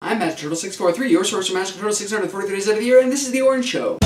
I'm Magic Turtle 643, your source for Magic Turtle 643 days out of the year, and this is The Orange Show.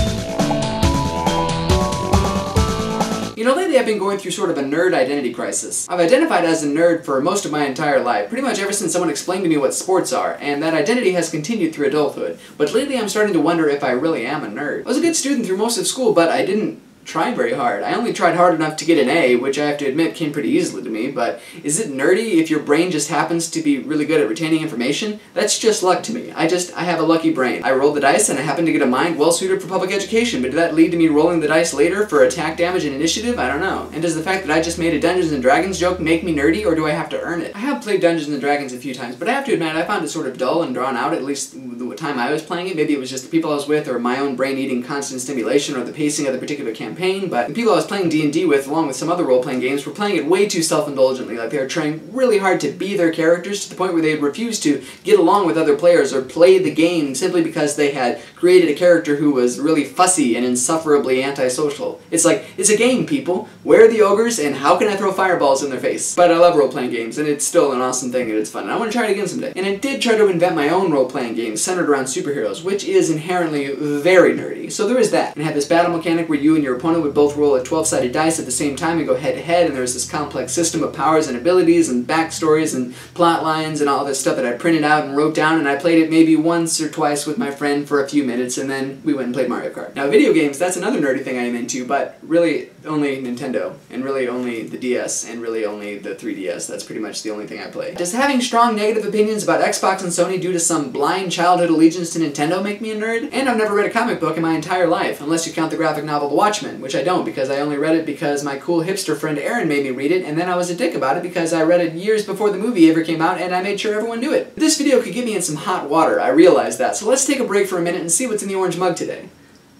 You know, lately I've been going through sort of a nerd identity crisis. I've identified as a nerd for most of my entire life, pretty much ever since someone explained to me what sports are, and that identity has continued through adulthood. But lately I'm starting to wonder if I really am a nerd. I was a good student through most of school, but I didn't try very hard. I only tried hard enough to get an A, which I have to admit came pretty easily to me, but is it nerdy if your brain just happens to be really good at retaining information? That's just luck to me. I have a lucky brain. I rolled the dice and I happened to get a mind well suited for public education, but did that lead to me rolling the dice later for attack damage and initiative? I don't know. And does the fact that I just made a Dungeons & Dragons joke make me nerdy, or do I have to earn it? I have played Dungeons & Dragons a few times, but I have to admit I found it sort of dull and drawn out, at least the time I was playing it. Maybe it was just the people I was with, or my own brain needing constant stimulation, or the pacing of the particular campaign, but the people I was playing D&D with, along with some other role-playing games, were playing it way too self-indulgently. Like, they were trying really hard to be their characters to the point where they would refuse to get along with other players or play the game simply because they had created a character who was really fussy and insufferably antisocial. It's like, it's a game, people. Where are the ogres, and how can I throw fireballs in their face? But I love role-playing games, and it's still an awesome thing, and it's fun. And I want to try it again someday. And I did try to invent my own role-playing game centered around superheroes, which is inherently very nerdy. So there is that. And I had this battle mechanic where you and your opponent would both roll a 12-sided dice at the same time and go head-to-head, and there was this complex system of powers and abilities and backstories and plot lines and all this stuff that I printed out and wrote down, and I played it maybe once or twice with my friend for a few minutes, and then we went and played Mario Kart. Now, video games, that's another nerdy thing I am into, but really only Nintendo, and really only the DS, and really only the 3DS. That's pretty much the only thing I play. Does having strong negative opinions about Xbox and Sony due to some blind childhood allegiance to Nintendo make me a nerd? And I've never read a comic book in my entire life, unless you count the graphic novel The Watchmen, which I don't, because I only read it because my cool hipster friend Aaron made me read it, and then I was a dick about it because I read it years before the movie ever came out, and I made sure everyone knew it. This video could get me in some hot water, I realize that, so let's take a break for a minute and see what's in the orange mug today.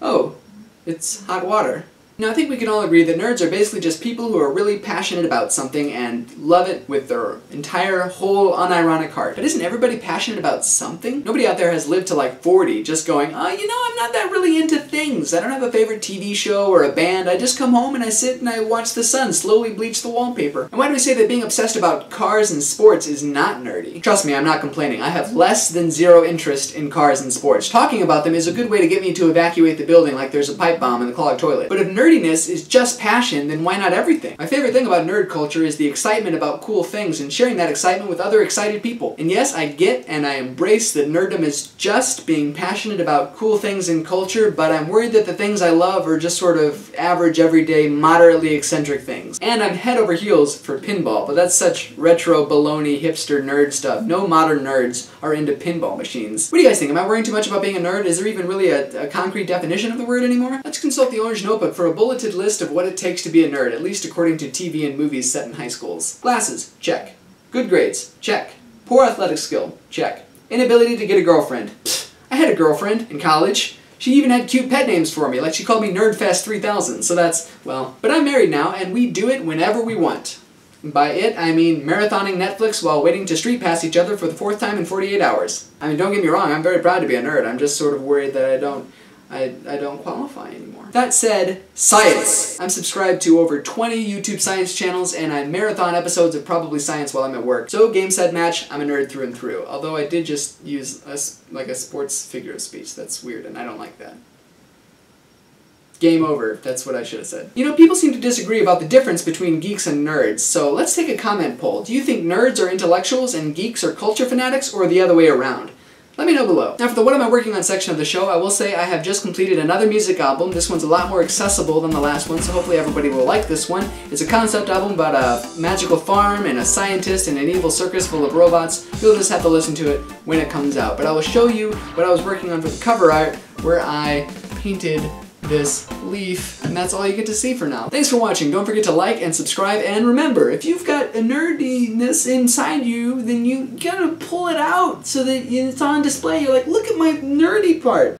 Oh, it's hot water. Now, I think we can all agree that nerds are basically just people who are really passionate about something and love it with their entire, whole, unironic heart. But isn't everybody passionate about something? Nobody out there has lived to like 40 just going, oh, you know, I'm not that really into things. I don't have a favorite TV show or a band. I just come home and I sit and I watch the sun slowly bleach the wallpaper. And why do we say that being obsessed about cars and sports is not nerdy? Trust me, I'm not complaining. I have less than zero interest in cars and sports. Talking about them is a good way to get me to evacuate the building like there's a pipe bomb in the clogged toilet. But if nerdiness is just passion, then why not everything? My favorite thing about nerd culture is the excitement about cool things and sharing that excitement with other excited people. And yes, I get and I embrace that nerddom is just being passionate about cool things in culture, but I'm worried that the things I love are just sort of average, everyday, moderately eccentric things. And I'm head over heels for pinball, but that's such retro, baloney, hipster nerd stuff. No modern nerds are into pinball machines. What do you guys think? Am I worrying too much about being a nerd? Is there even really a concrete definition of the word anymore? Let's consult the Orange Notebook for a bulleted list of what it takes to be a nerd, at least according to TV and movies set in high schools. Glasses, check. Good grades, check. Poor athletic skill, check. Inability to get a girlfriend. Pfft, I had a girlfriend in college. She even had cute pet names for me, like she called me Nerdfest 3000, so that's, well. But I'm married now, and we do it whenever we want. And by it, I mean marathoning Netflix while waiting to street pass each other for the 4th time in 48 hours. I mean, don't get me wrong, I'm very proud to be a nerd. I'm just sort of worried that I don't qualify anymore. That said, science! I'm subscribed to over 20 YouTube science channels, and I marathon episodes of Probably Science while I'm at work. So, game, set, match, I'm a nerd through and through. Although I did just use a sports figure of speech. That's weird, and I don't like that. Game over. That's what I should have said. You know, people seem to disagree about the difference between geeks and nerds, so let's take a comment poll. Do you think nerds are intellectuals and geeks are culture fanatics, or the other way around? Let me know below. Now for the What Am I Working On section of the show, I will say I have just completed another music album. This one's a lot more accessible than the last one, so hopefully everybody will like this one. It's a concept album about a magical farm and a scientist and an evil circus full of robots. You'll just have to listen to it when it comes out. But I will show you what I was working on for the cover art, where I painted this leaf, and that's all you get to see for now. Thanks for watching. Don't forget to like and subscribe, and remember, if you've got a nerdiness inside you, then you gotta pull it out so that it's on display. You're like, look at my nerdy part.